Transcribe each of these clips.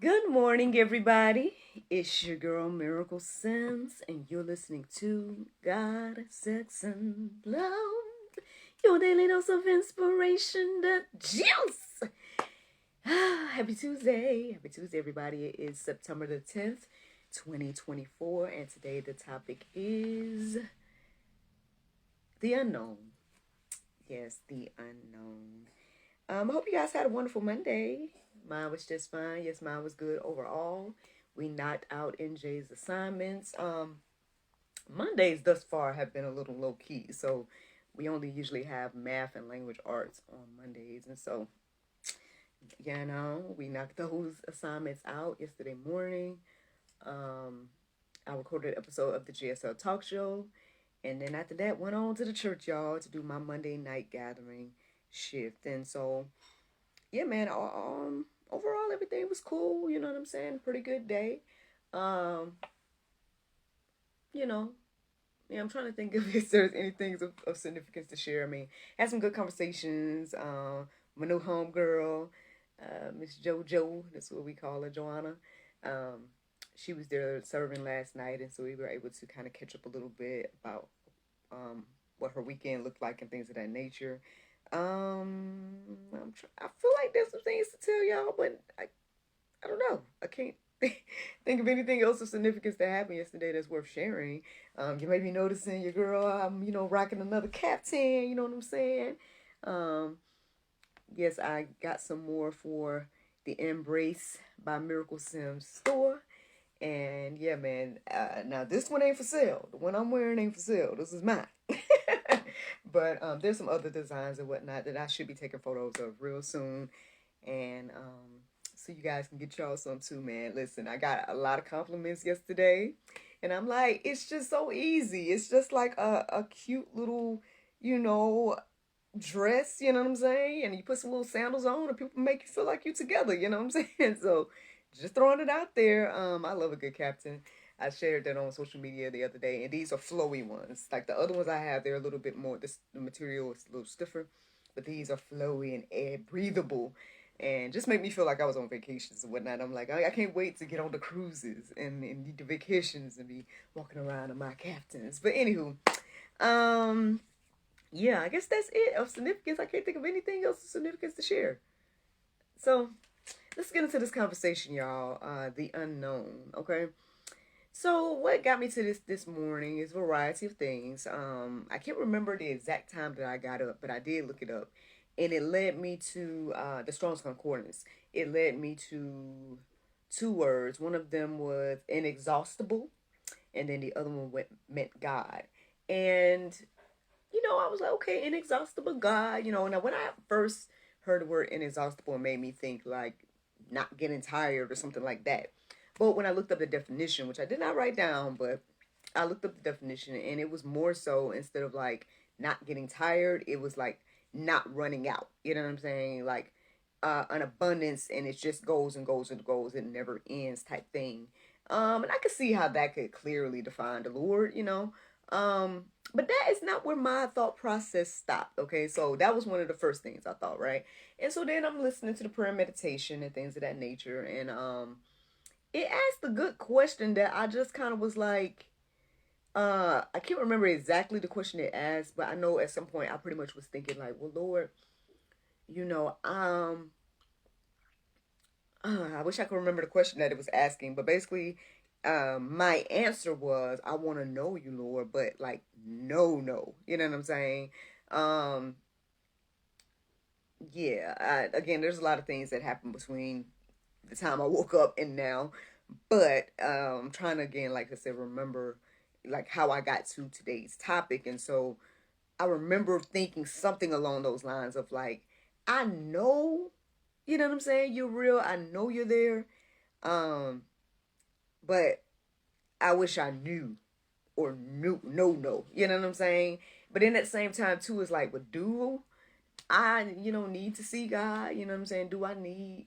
Good morning, everybody. It's your girl Miracle Sims, and you're listening to God, Sex, and Love. Your daily dose of inspiration, the juice. Happy Tuesday. Happy Tuesday, everybody. It is September the 10th, 2024, and today the topic is the unknown. Yes, the unknown. I hope you guys had a wonderful Monday. Mine was just fine. Yes, mine was good overall. We knocked out NJ's assignments. Mondays thus far have been a little low key, so we only usually have math and language arts on Mondays, and so we knocked those assignments out yesterday morning. Um, I recorded an episode of the GSL Talk Show, and then after that went on to the church, y'all, to do my Monday night gathering shift, and so yeah, man. Overall, everything was cool. You know what I'm saying? Pretty good day. Um, you know, yeah. I'm trying to think if there's anything of significance to share. I mean, had some good conversations. My new homegirl, Miss JoJo. That's what we call her, Joanna. Um, she was there serving last night, and so we were able to kind of catch up a little bit about um what her weekend looked like and things of that nature. I feel like there's some things to tell y'all, but I don't know. I can't think of anything else of significance that happened yesterday that's worth sharing. You may be noticing your girl, rocking another caftan. You know what I'm saying? Um, yes, I got some more for the Embrace by Miracle Sims store. And yeah, man. Now this one ain't for sale. The one I'm wearing ain't for sale. This is mine. But there's some other designs and whatnot that I should be taking photos of real soon, and so you guys can get y'all some too, man. Listen, I got a lot of compliments yesterday, and I'm like, it's just so easy. It's just like a cute little, you know, dress. You know what I'm saying? And you put some little sandals on, and people make you feel like you together. You know what I'm saying? So just throwing it out there. I love a good captain. I shared that on social media the other day, and these are flowy ones. Like the other ones I have, they're a little bit more. The material is a little stiffer, but these are flowy and air breathable, and just make me feel like I was on vacations and whatnot. I'm like, I can't wait to get on the cruises and the vacations and be walking around in my captains. But anywho, um, yeah, I guess that's it of significance. I can't think of anything else of significance to share. So let's get into this conversation, y'all. The unknown. Okay. So what got me to this morning is a variety of things. I can't remember the exact time that I got up, but I did look it up, and it led me to the Strong's Concordance. It led me to two words. One of them was inexhaustible, and then the other one meant God. And I was like, okay, inexhaustible God. Now when I first heard the word inexhaustible, it made me think like not getting tired or something like that. But when I looked up the definition, which I did not write down, but I looked up the definition, and it was more so, instead of like not getting tired, it was like not running out. You know what I'm saying? Like an abundance, and it just goes and goes and goes. It never ends type thing. And I could see how that could clearly define the Lord. But that is not where my thought process stopped. Okay, so that was one of the first things I thought, right? And so then I'm listening to the prayer meditation and things of that nature, and it asked a good question that I just kind of was like, I can't remember exactly the question it asked, but I know at some point I pretty much was thinking like, well, Lord, you know, um, I wish I could remember the question that it was asking, but basically, my answer was, I want to know you, Lord, but like, no, you know what I'm saying? Um, yeah, again, there's a lot of things that happened between the time I woke up and now, but I'm trying to, again, like I said, remember like how I got to today's topic. And so I remember thinking something along those lines of like, I know, you know what I'm saying, you're real, I know you're there, um but I wish I knew, or knew, no, you know what I'm saying. But in that same time too, it's like, but do I, need to see God? You know what I'm saying? Do I need,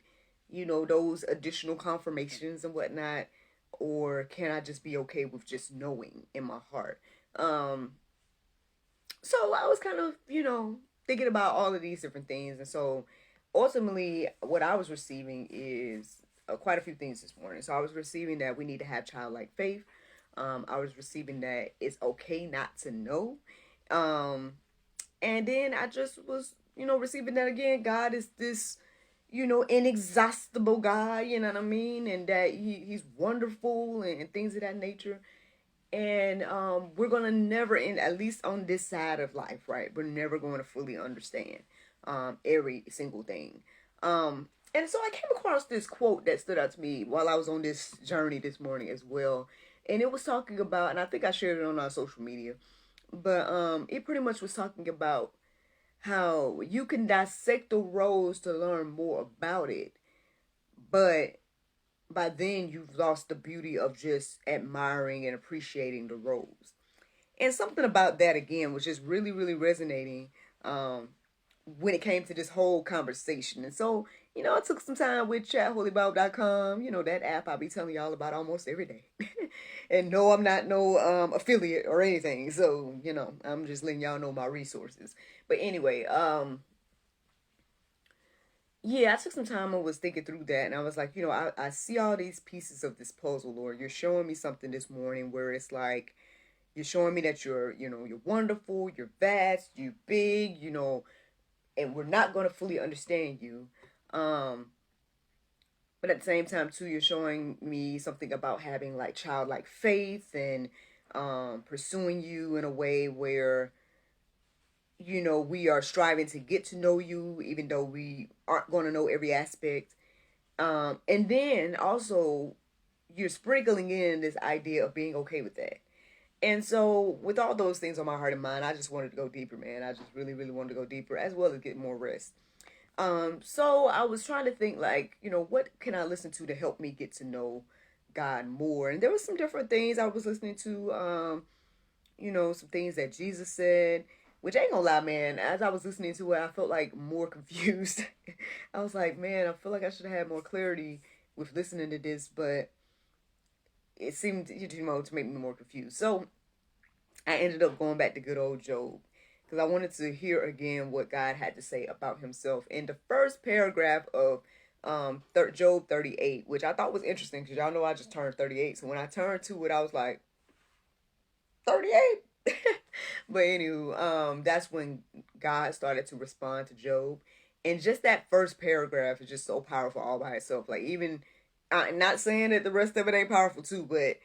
those additional confirmations and whatnot? Or can I just be okay with just knowing in my heart? Um, so I was kind of, thinking about all of these different things. And so ultimately, what I was receiving is quite a few things this morning. So I was receiving that we need to have childlike faith. I was receiving that it's okay not to know. Um, and then I just was, receiving that again. God is this, inexhaustible God, you know what I mean? And that he's wonderful and things of that nature. And we're going to never end, at least on this side of life, right? We're never going to fully understand every single thing. And so I came across this quote that stood out to me while I was on this journey this morning as well. And it was talking about, and I think I shared it on our social media, but it pretty much was talking about how you can dissect the rose to learn more about it, but by then you've lost the beauty of just admiring and appreciating the rose. And something about that again was just really, really resonating um, when it came to this whole conversation. And so, I took some time with chatholybible.com, that app I'll be telling y'all about almost every day. And no, I'm not no affiliate or anything. So, I'm just letting y'all know my resources. But anyway, yeah, I took some time and was thinking through that. And I was like, I see all these pieces of this puzzle, Lord. You're showing me something this morning where it's like, you're showing me that you're wonderful, you're vast, you're big, and we're not going to fully understand you. But at the same time, too, you're showing me something about having like childlike faith and pursuing you in a way where, we are striving to get to know you, even though we aren't going to know every aspect. And then also, you're sprinkling in this idea of being okay with that. And so, with all those things on my heart and mind, I just wanted to go deeper, man. I just really, really wanted to go deeper, as well as get more rest. So I was trying to think, like, what can I listen to help me get to know God more? And there was some different things I was listening to. Some things that Jesus said, which ain't gonna lie, man. As I was listening to it, I felt like more confused. I was like, man, I feel like I should have had more clarity with listening to this, but it seemed, to make me more confused. So I ended up going back to good old Job because I wanted to hear again what God had to say about himself in the first paragraph of Job 38, which I thought was interesting because y'all know I just turned 38. So when I turned to it, I was like, 38? But anywho, that's when God started to respond to Job. And just that first paragraph is just so powerful all by itself. Like, even, I'm not saying that the rest of it ain't powerful too, but,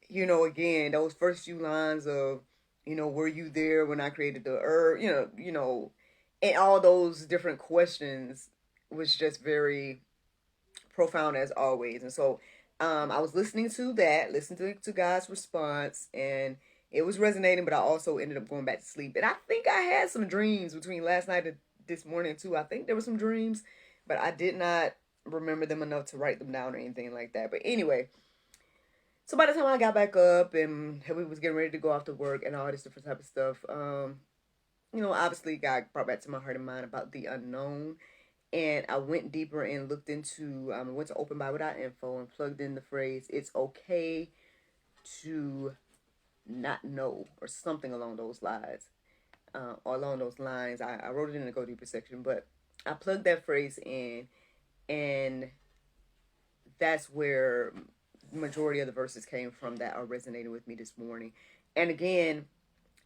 again, those first few lines of, were you there when I created the earth? And all those different questions was just very profound as always. And so I was listening to God's response, and it was resonating, but I also ended up going back to sleep. And I think I had some dreams between last night and this morning too. I think there were some dreams, but I did not remember them enough to write them down or anything like that. But anyway, so by the time I got back up and we was getting ready to go off to work and all this different type of stuff, obviously God brought back to my heart and mind about the unknown. And I went deeper and looked into, went to openbible.info and plugged in the phrase, it's okay to not know, or something along those lines. Or along those lines. I wrote it in the Go Deeper section, but I plugged that phrase in, and that's where the majority of the verses came from that are resonating with me this morning. And again,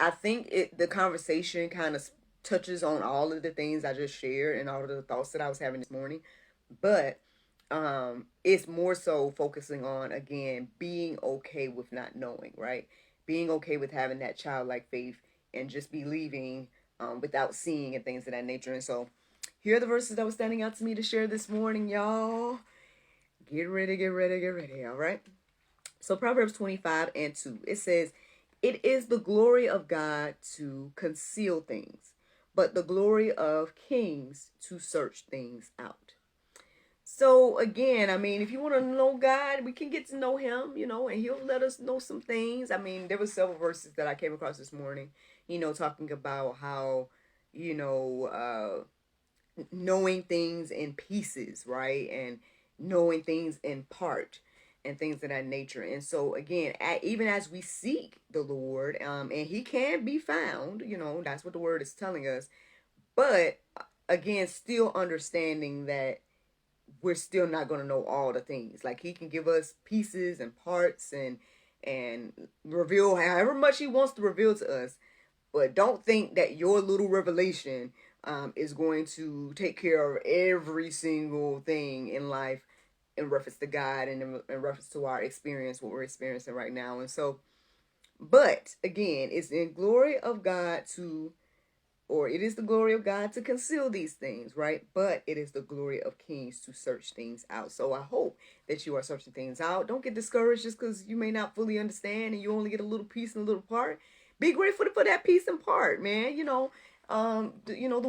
I think the conversation kind of touches on all of the things I just shared and all of the thoughts that I was having this morning, but it's more so focusing on, again, being okay with not knowing, right? Being okay with having that childlike faith and just believing without seeing and things of that nature. And so here are the verses that were standing out to me to share this morning, y'all. Get ready, get ready, get ready, all right? So Proverbs 25:2, it says, it is the glory of God to conceal things, but the glory of kings to search things out. So again, I mean, if you want to know God, we can get to know him, and he'll let us know some things. I mean, there were several verses that I came across this morning, talking about how, knowing things in pieces, right? And knowing things in part and things of that nature. And so again, even as we seek the Lord, and he can be found, that's what the word is telling us. But again, still understanding that we're still not going to know all the things. Like, he can give us pieces and parts and reveal however much he wants to reveal to us. But don't think that your little revelation is going to take care of every single thing in life in reference to God and in reference to our experience, what we're experiencing right now. And so, but again, it's in glory of God to, or it is the glory of God to conceal these things, right? But it is the glory of kings to search things out. So I hope that you are searching things out. Don't get discouraged just because you may not fully understand and you only get a little piece and a little part. Be grateful for that piece and part, man. The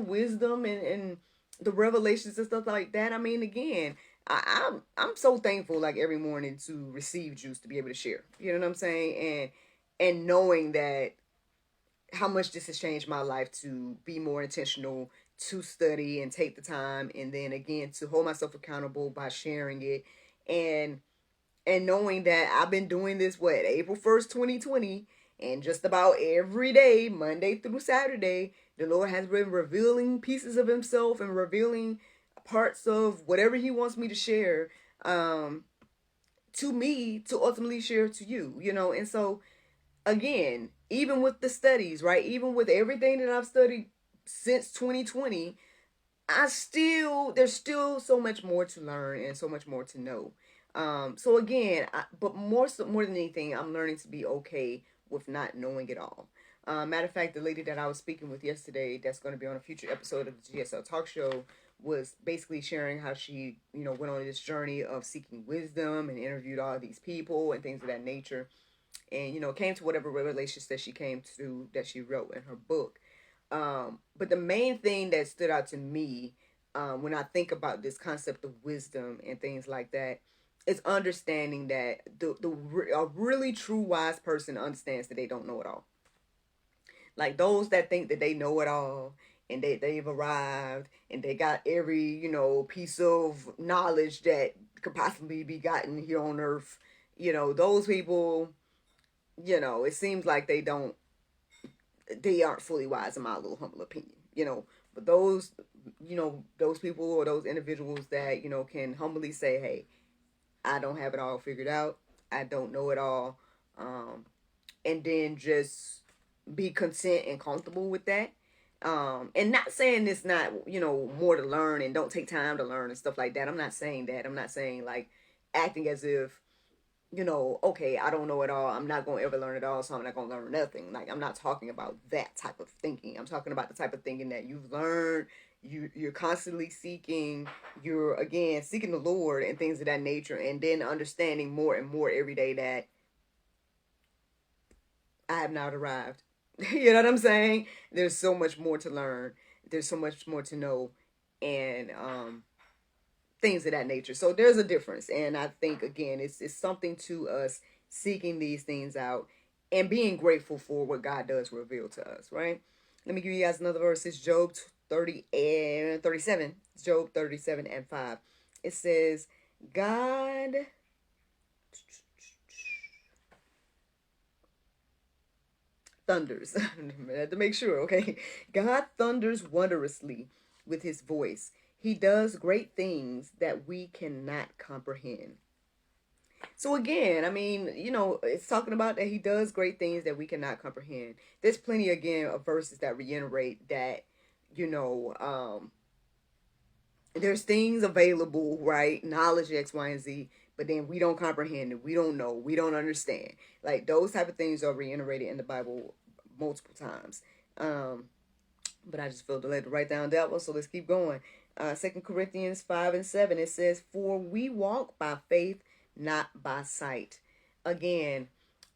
wisdom and the revelations and stuff like that. I mean, again, I'm so thankful, like, every morning to receive juice to be able to share. You know what I'm saying? And knowing that how much this has changed my life to be more intentional, to study and take the time, and then again to hold myself accountable by sharing it, and knowing that I've been doing this April 1st, 2020, and just about every day, Monday through Saturday, the Lord has been revealing pieces of himself and revealing parts of whatever he wants me to share to me to ultimately share to you, and so again, even with the studies, right? Even with everything that I've studied since 2020, there's still so much more to learn and so much more to know. So again, but more than anything, I'm learning to be okay with not knowing it all. Matter of fact, the lady that I was speaking with yesterday, that's going to be on a future episode of the GSL Talk Show, was basically sharing how she, went on this journey of seeking wisdom and interviewed all these people and things of that nature. And, came to whatever revelations that she came to, that she wrote in her book. But the main thing that stood out to me when I think about this concept of wisdom and things like that is understanding that a really true wise person understands that they don't know it all. Like, those that think that they know it all and they've arrived and they got every, piece of knowledge that could possibly be gotten here on earth, those people, it seems like they aren't fully wise, in my little humble opinion, but those people or those individuals that, can humbly say, hey, I don't have it all figured out. I don't know it all. And then just be content and comfortable with that. And not saying it's not, more to learn and don't take time to learn and stuff like that. I'm not saying that. I'm not saying, like, acting as if, okay, I don't know it all. I'm not going to ever learn it all, so I'm not going to learn nothing. Like, I'm not talking about that type of thinking. I'm talking about the type of thinking that you've learned, you're constantly seeking, you're, again, seeking the Lord and things of that nature, and then understanding more and more every day that I have not arrived. You know what I'm saying? There's so much more to learn. There's so much more to know, and things of that nature. So there's a difference. And I think, again, it's something to us seeking these things out and being grateful for what God does reveal to us, right? Let me give you guys another verse. It's Job 30 and 37. Job 37 and 5. It says, God thunders. I had to make sure, okay? God thunders wondrously with his voice. He does great things that we cannot comprehend. So again, I mean, it's talking about that he does great things that we cannot comprehend. There's plenty, again, of verses that reiterate that, there's things available, right? Knowledge, X, Y, and Z, but then we don't comprehend it. We don't know. We don't understand. Like, those type of things are reiterated in the Bible multiple times. But I just felt led to write down that one, so let's keep going. 2 Corinthians 5 and 7, it says, for we walk by faith, not by sight. Again,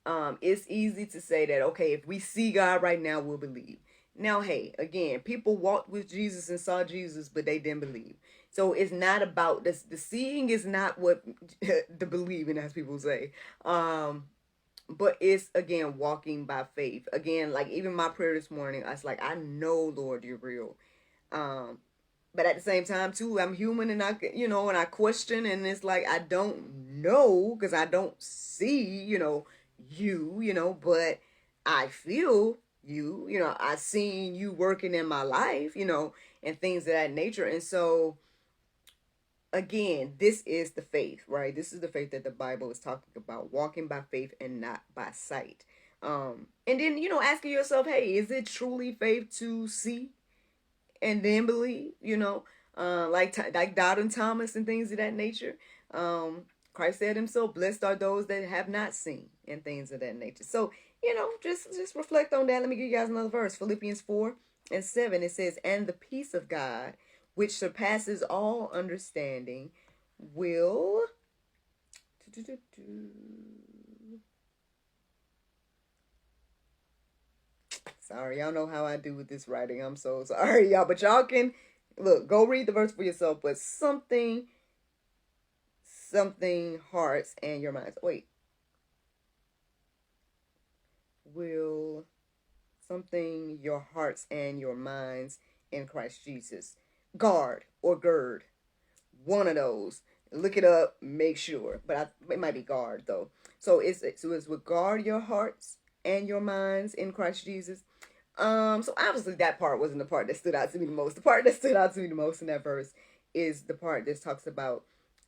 it's easy to say that, okay, if we see God right now, we'll believe. Now, hey, again, people walked with Jesus and saw Jesus, but they didn't believe. So it's not about this. The seeing is not what the believing, as people say. But it's, again, walking by faith. Again, like, even my prayer this morning, I was like, I know, Lord, you're real. But at the same time, too, I'm human, and and I question, and it's like, I don't know, because I don't see, you, but I feel you, I seen you working in my life, and things of that nature. And so again, this is the faith, right? This is the faith that the Bible is talking about, walking by faith and not by sight. And then, asking yourself, hey, is it truly faith to see and then believe, like doubting Thomas and things of that nature. Christ said himself, blessed are those that have not seen and things of that nature. So, just reflect on that. Let me give you guys another verse. Philippians 4:7, it says, and the peace of God, which surpasses all understanding, will... Sorry, y'all know how I do with this writing. I'm so sorry, y'all. But y'all can, look, go read the verse for yourself. But something hearts and your minds. Wait. Will something your hearts and your minds in Christ Jesus guard or gird. One of those. Look it up, make sure. But it might be guard, though. So it's with guard your hearts and your minds in Christ Jesus. So obviously that part wasn't the part that stood out to me the most. The part that stood out to me the most in that verse is the part that talks about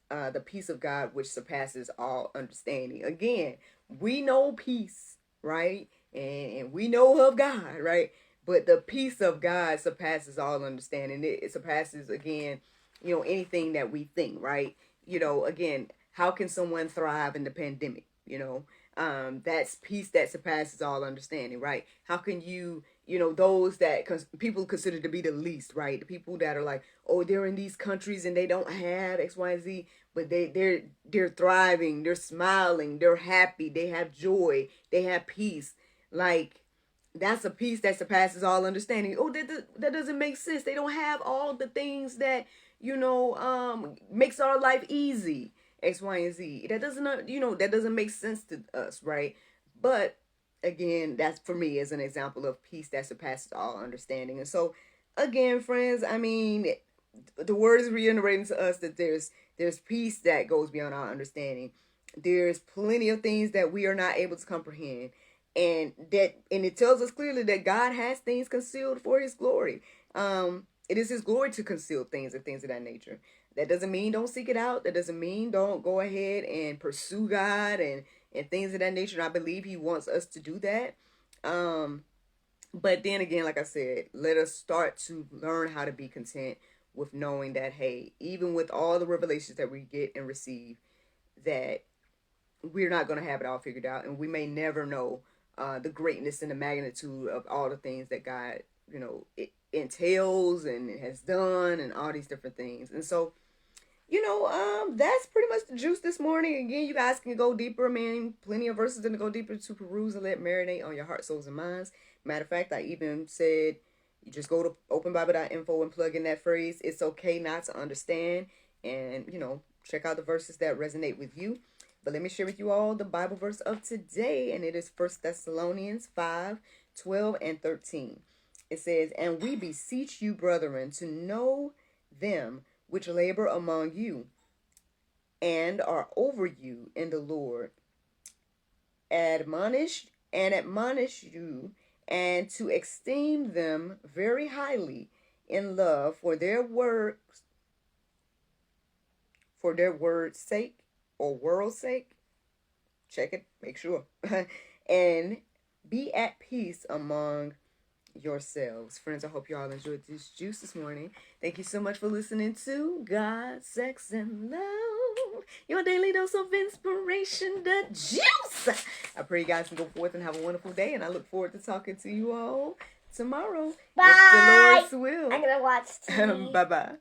the peace of God, which surpasses all understanding. Again, we know peace, right? And we know of God, right? But the peace of God surpasses all understanding. It surpasses, again, anything that we think, right? Again, how can someone thrive in the pandemic? That's peace that surpasses all understanding, right? How can you, those that people consider to be the least, right? The people that are like, oh, they're in these countries and they don't have X, Y, and Z, but they're thriving, they're smiling, they're happy, they have joy, they have peace. Like, that's a peace that surpasses all understanding. Oh, that doesn't make sense. They don't have all the things that, makes our life easy. X, Y, and Z. That doesn't make sense to us, right? But again, that's for me as an example of peace that surpasses all understanding. And so, again, friends, I mean, the word is reiterating to us that there's peace that goes beyond our understanding. There's plenty of things that we are not able to comprehend. And it tells us clearly that God has things concealed for his glory. It is his glory to conceal things and things of that nature. That doesn't mean don't seek it out. That doesn't mean don't go ahead and pursue God and things of that nature. And I believe he wants us to do that. But then again, like I said, let us start to learn how to be content with knowing that, hey, even with all the revelations that we get and receive, that we're not going to have it all figured out. And we may never know the greatness and the magnitude of all the things that God, it entails and has done and all these different things. And so, that's pretty much the juice this morning. Again, you guys can go deeper. I mean, plenty of verses to go deeper to peruse and let marinate on your heart, souls, and minds. Matter of fact, I even said you just go to openbible.info and plug in that phrase, it's okay not to understand, and, check out the verses that resonate with you. But let me share with you all the Bible verse of today, and it is 1 Thessalonians 5:12 and 13. It says, and we beseech you, brethren, to know them which labor among you and are over you in the Lord, admonish you, and to esteem them very highly in love for their word's sake or world's sake. Check it, make sure. And be at peace among yourselves. Friends, I hope you all enjoyed this juice this morning. Thank you so much for listening to God, Sex, and Love, your daily dose of inspiration, the juice. I pray you guys can go forth and have a wonderful day, and I look forward to talking to you all tomorrow. Bye. If the Lord's will. I'm going to watch TV. Bye-bye.